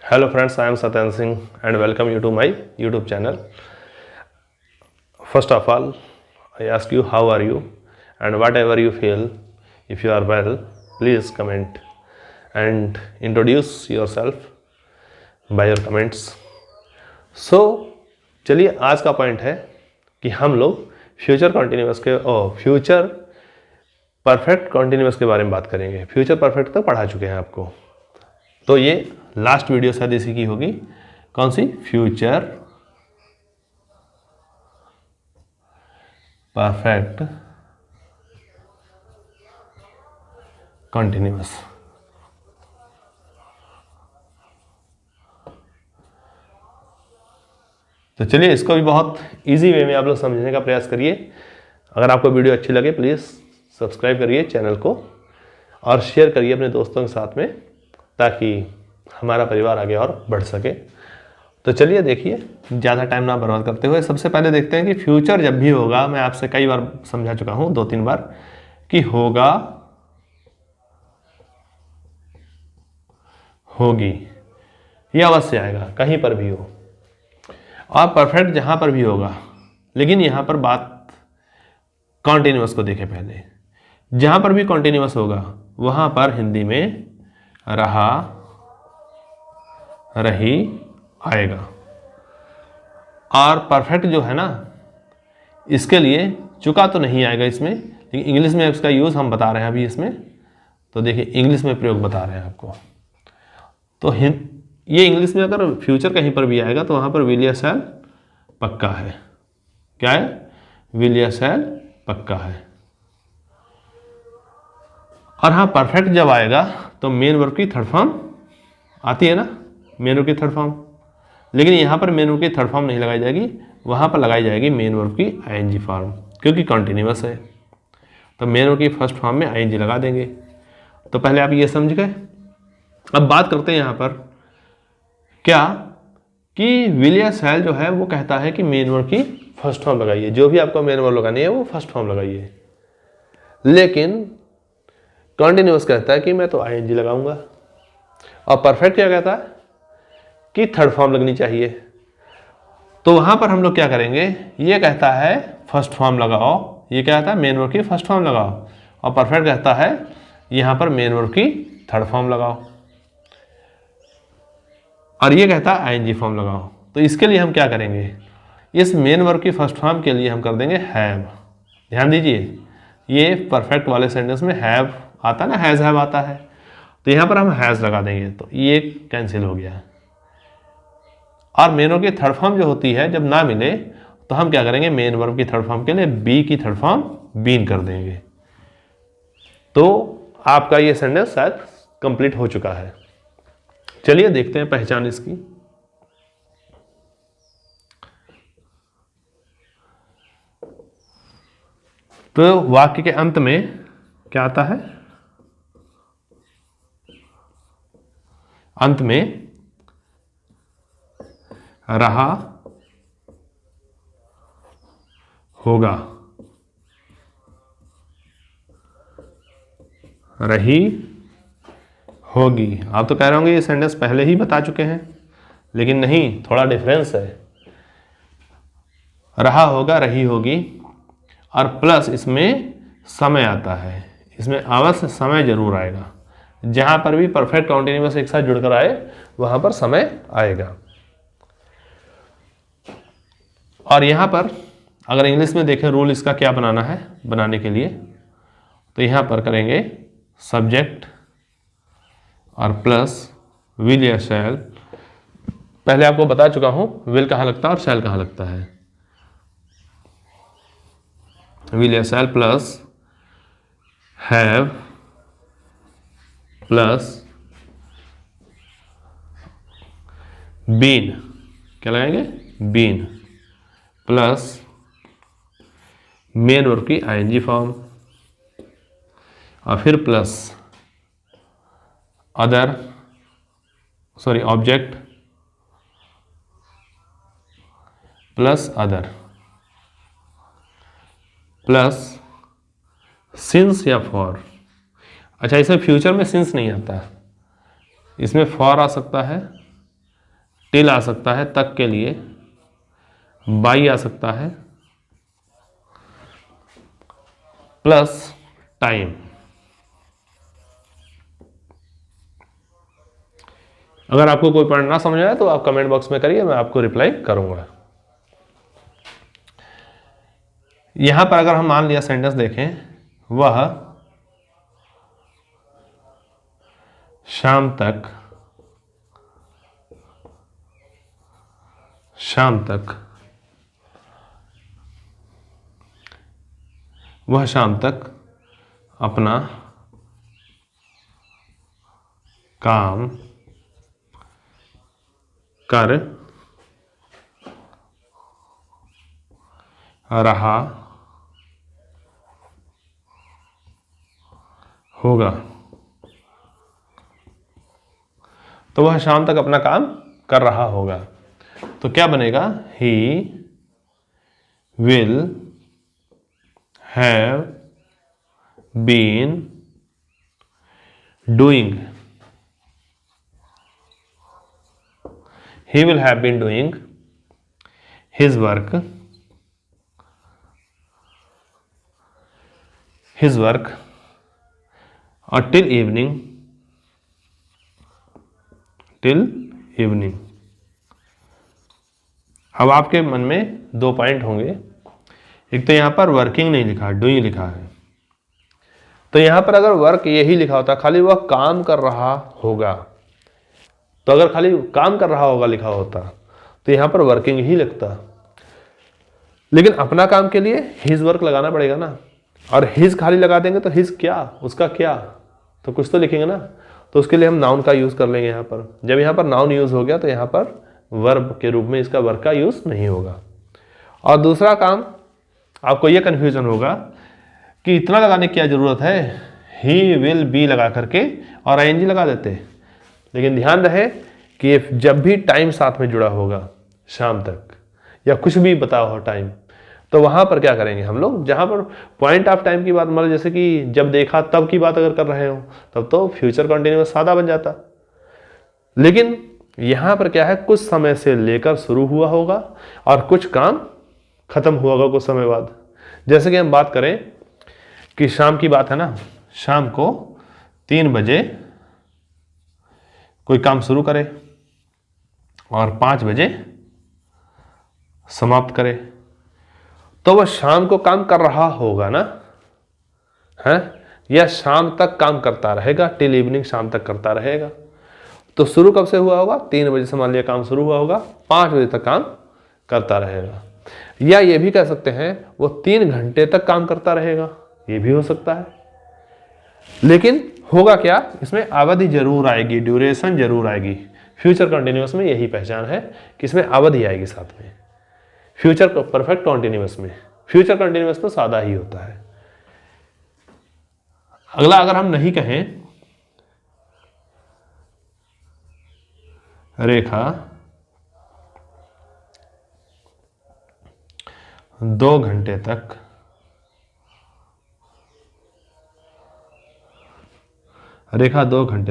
Hello friends, I am Satyan Singh and welcome you to my YouTube channel. First of all, I ask you how are you, and whatever you feel, if you are well, please comment and introduce yourself by your comments. So चलिए आज का point है कि हम लोग future continuous के future perfect continuous के बारे में बात करेंगे। फ्यूचर परफेक्ट तक पढ़ा चुके हैं आपको, तो ये लास्ट वीडियो शायद इसी की होगी। कौन सी? Future perfect continuous. तो चलिए इसको भी बहुत इजी वे में आप लोग समझने का प्रयास करिए। अगर आपको वीडियो अच्छी लगे प्लीज़ सब्सक्राइब करिए चैनल को और शेयर करिए अपने दोस्तों के साथ में, ताकि हमारा परिवार आगे और बढ़ सके। तो चलिए देखिए, ज़्यादा टाइम ना बर्बाद करते हुए सबसे पहले देखते हैं कि फ्यूचर जब भी होगा, मैं आपसे कई बार समझा चुका हूँ, 2-3 बार, कि होगा, होगी, ये अवश्य आएगा कहीं पर भी हो, और परफेक्ट जहाँ पर भी होगा। लेकिन यहाँ पर बात कॉन्टिन्यूअस को देखें पहले। जहाँ पर भी कॉन्टिन्यूअस होगा वहाँ पर हिंदी में रहा, रही आएगा। और परफेक्ट जो है ना, इसके लिए चुका तो नहीं आएगा इसमें, लेकिन इंग्लिश में इसका यूज़ हम बता रहे हैं अभी इसमें। तो देखिए इंग्लिश में प्रयोग बता रहे हैं आपको। तो ये इंग्लिश में अगर फ्यूचर कहीं पर भी आएगा तो वहाँ पर विल या शैल पक्का है। क्या है? विल या शैल पक्का है। और हाँ, परफेक्ट जब आएगा तो मेन वर्ब की थर्ड फॉर्म आती है ना, मेन वर्ब की थर्ड फॉर्म। लेकिन यहाँ पर मेन वर्ब की थर्ड फॉर्म नहीं लगाई जाएगी, वहाँ पर लगाई जाएगी मेन वर्ब की आईएनजी फॉर्म, क्योंकि कॉन्टिन्यूअस है। तो मेन वर्ब की फर्स्ट फॉर्म में आईएनजी लगा देंगे। तो पहले आप ये समझ गए। अब बात करते हैं यहाँ पर क्या कि विल या शैल जो है वो कहता है कि मेन वर्ब की फर्स्ट फॉर्म लगाइए। जो भी आपको मेन वर्ब लगानी है वो फर्स्ट फॉर्म लगाइए। लेकिन कॉन्टिन्यूअस कहता है कि मैं तो आईएनजी लगाऊंगा। और परफेक्ट क्या कहता है कि थर्ड फॉर्म लगनी चाहिए। तो वहां पर हम लोग क्या करेंगे, ये कहता है फर्स्ट फॉर्म लगाओ, ये क्या कहता है मेन वर्ब की फर्स्ट फॉर्म लगाओ, और परफेक्ट कहता है यहां पर मेन वर्ब की थर्ड फॉर्म लगाओ, और ये कहता है आईएनजी फॉर्म लगाओ। तो इसके लिए हम क्या करेंगे, इस मेन वर्ब की फर्स्ट फॉर्म के लिए हम कर देंगे हैव। ध्यान दीजिए, ये परफेक्ट वाले सेंटेंस में हैव आता है ना, हैज हैव आता है, तो यहाँ पर हम हैज लगा देंगे, तो ये कैंसिल हो गया। और मेन वर्ब की थर्ड फॉर्म जो होती है जब ना मिले तो हम क्या करेंगे, मेन वर्ब की थर्ड फॉर्म के लिए बी की थर्ड फॉर्म बीन कर देंगे। तो आपका ये सेंटेंस शायद कंप्लीट हो चुका है। चलिए देखते हैं पहचान इसकी। तो वाक्य के अंत में क्या आता है, अंत में रहा, होगा, रही, होगी। आप तो कह रहे होंगे ये सेंटेंस पहले ही बता चुके हैं, लेकिन नहीं, थोड़ा डिफरेंस है। रहा, होगा, रही, होगी, और प्लस इसमें समय आता है। इसमें अवश्य समय जरूर आएगा। जहां पर भी परफेक्ट कॉन्टिन्यूअस एक साथ जुड़कर आए वहां पर समय आएगा। और यहां पर अगर इंग्लिश में देखें रूल इसका क्या बनाना है, बनाने के लिए तो यहां पर करेंगे सब्जेक्ट और प्लस विल या शैल। पहले आपको बता चुका हूं विल कहां लगता है और शैल कहां लगता है। विल या shall plus have plus been, क्या लगाएंगे, बीन, प्लस मेन वर्ब की आईएनजी फॉर्म, और फिर plus other, sorry object plus other, plus since या फॉर। अच्छा, इसमें फ्यूचर में सिंस नहीं आता, इसमें फॉर आ सकता है टिल आ सकता है तक के लिए, बाई आ सकता है, प्लस टाइम। अगर आपको कोई पॉइंट ना समझ आए तो आप कमेंट बॉक्स में करिए, मैं आपको रिप्लाई करूंगा। यहां पर अगर हम मान लिया सेंटेंस देखें, वह शाम तक वह शाम तक अपना काम कर रहा होगा। तो वह शाम तक अपना काम कर रहा होगा, तो क्या बनेगा? He will have been doing, he will have been doing his work till evening। अब आपके मन में दो पॉइंट होंगे, एक तो यहां पर वर्किंग नहीं लिखा, डूइंग लिखा है। तो यहां पर अगर वर्क यही लिखा होता, खाली वह काम कर रहा होगा, तो अगर खाली काम कर रहा होगा लिखा होता तो यहां पर वर्किंग ही लगता। लेकिन अपना काम के लिए हिज वर्क लगाना पड़ेगा ना, और हिज खाली लगा देंगे तो हिज क्या, उसका क्या, तो कुछ तो लिखेंगे ना। तो उसके लिए हम नाउन का यूज कर लेंगे। यहां पर जब यहां पर नाउन यूज हो गया तो यहां पर वर्ब के रूप में इसका वर्क का यूज नहीं होगा। और दूसरा काम, आपको यह कंफ्यूजन होगा कि इतना लगाने की क्या जरूरत है, ही विल बी लगा करके और आईएनजी लगा देते। लेकिन ध्यान रहे कि जब भी टाइम साथ में जुड़ा होगा, शाम तक या कुछ भी बताओ हो टाइम, तो वहां पर क्या करेंगे हम लोग, जहां पर पॉइंट ऑफ टाइम की बात, मतलब जैसे कि जब देखा तब की बात अगर कर रहे हो, तब तो फ्यूचर कंटिन्यूअस सादा बन जाता। लेकिन यहां पर क्या है, कुछ समय से लेकर शुरू हुआ होगा और कुछ काम खत्म हुआ होगा कुछ समय बाद। जैसे कि हम बात करें कि शाम की बात है ना, शाम को 3 बजे कोई काम शुरू करे और 5 बजे समाप्त करे, तो वह शाम को काम कर रहा होगा ना, है, या शाम तक काम करता रहेगा, टिल इवनिंग, शाम तक करता रहेगा। तो शुरू कब से हुआ होगा, 3 बजे से मान लिया काम शुरू हुआ होगा, 5 बजे तक काम करता रहेगा। या ये भी कह सकते हैं वो 3 घंटे तक काम करता रहेगा, ये भी हो सकता है। लेकिन होगा क्या, इसमें अवधि जरूर आएगी, ड्यूरेशन जरूर आएगी। फ्यूचर कंटिन्यूअस में यही पहचान है कि इसमें अवधि आएगी साथ में। फ्यूचर परफेक्ट कंटिन्यूअस में, फ्यूचर कंटिन्यूअस तो सादा ही होता है। अगला अगर हम नहीं कहें, रेखा 2 घंटे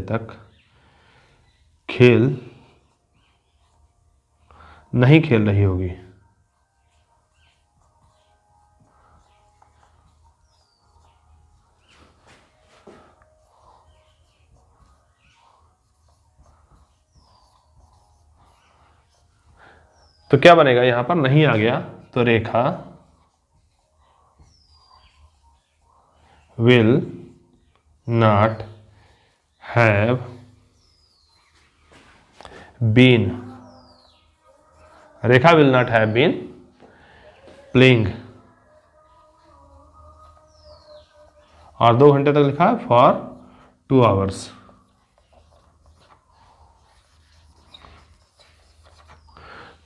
तक खेल नहीं खेल रही होगी। तो क्या बनेगा, यहां पर नहीं आ गया, तो Rekha will not have been, Rekha will not have been playing, और 2 घंटे तक लिखा है फॉर 2 आवर्स।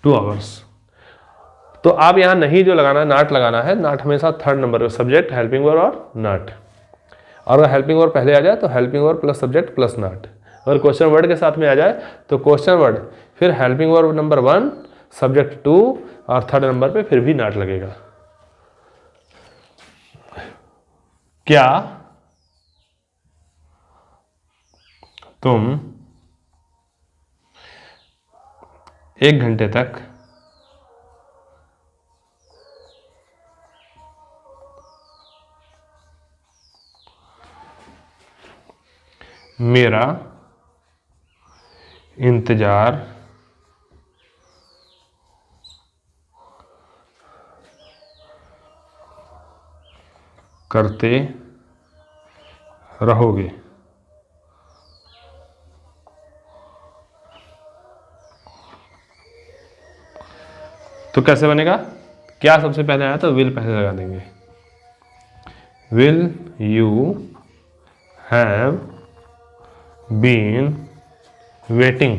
2 आवर्स। तो आप यहां नहीं जो लगाना है, नॉट लगाना है। नॉट हमेशा 3rd नंबर पे, सब्जेक्ट, हेल्पिंग वर्ब और नॉट। और अगर हेल्पिंग वर्ब पहले आ जाए तो helping verb plus subject plus not. अगर क्वेश्चन वर्ड के साथ में आ जाए तो क्वेश्चन वर्ड, फिर हेल्पिंग वर्ब नंबर 1, सब्जेक्ट 2 और 3rd नंबर पे फिर भी नॉट लगेगा। क्या तुम 1 घंटे तक मेरा इंतज़ार करते रहोगे। तो कैसे बनेगा? क्या सबसे पहले आया तो विल पहले लगा देंगे। Will you have been waiting,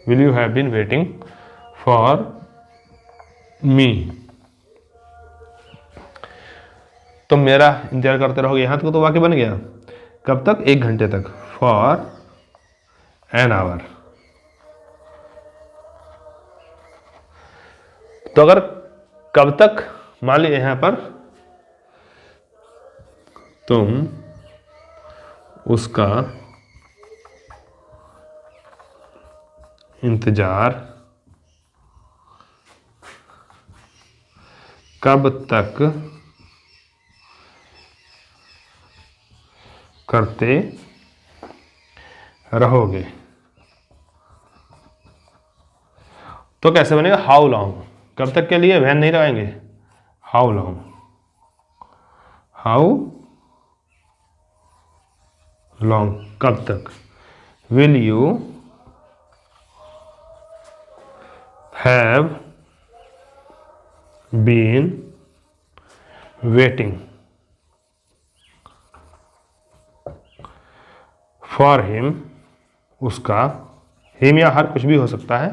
will you have been waiting for me. तो मेरा इंतजार करते रहोगे, यहां तक तो वाक्य बन गया। कब तक? 1 घंटे तक। For an hour. तो अगर कब तक मान लीजिए यहां पर तुम उसका इंतजार कब तक करते रहोगे, तो कैसे बनेगा? How long. कब तक के लिए वैन नहीं लगाएंगे, हाउ लॉन्ग। हाउ लॉन्ग, कब तक। Will you have been waiting for him, उसका, हिम या हर कुछ भी हो सकता है,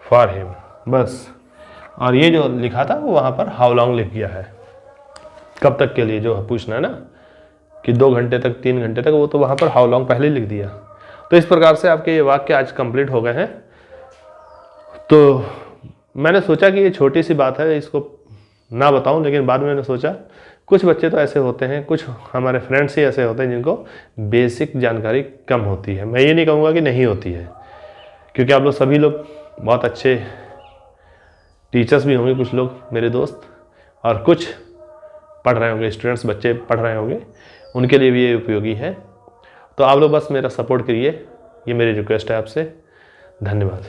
फॉर हिम बस। और ये जो लिखा था वो वहाँ पर हाउ लॉन्ग लिख गया है, कब तक के लिए जो पूछना है ना कि 2 घंटे तक 3 घंटे तक, वो तो वहाँ पर हाउ लॉन्ग पहले ही लिख दिया। तो इस प्रकार से आपके ये वाक्य आज कंप्लीट हो गए हैं। तो मैंने सोचा कि ये छोटी सी बात है, इसको ना बताऊं, लेकिन बाद में मैंने सोचा कुछ बच्चे तो ऐसे होते हैं, कुछ हमारे फ्रेंड्स ही ऐसे होते हैं जिनको बेसिक जानकारी कम होती है। मैं ये नहीं कहूँगा कि नहीं होती है, क्योंकि आप लोग सभी लोग बहुत अच्छे टीचर्स भी होंगे, कुछ लोग मेरे दोस्त, और कुछ पढ़ रहे होंगे स्टूडेंट्स, बच्चे पढ़ रहे होंगे, उनके लिए भी ये उपयोगी है। तो आप लोग बस मेरा सपोर्ट करिए, ये मेरी रिक्वेस्ट है आपसे। धन्यवाद।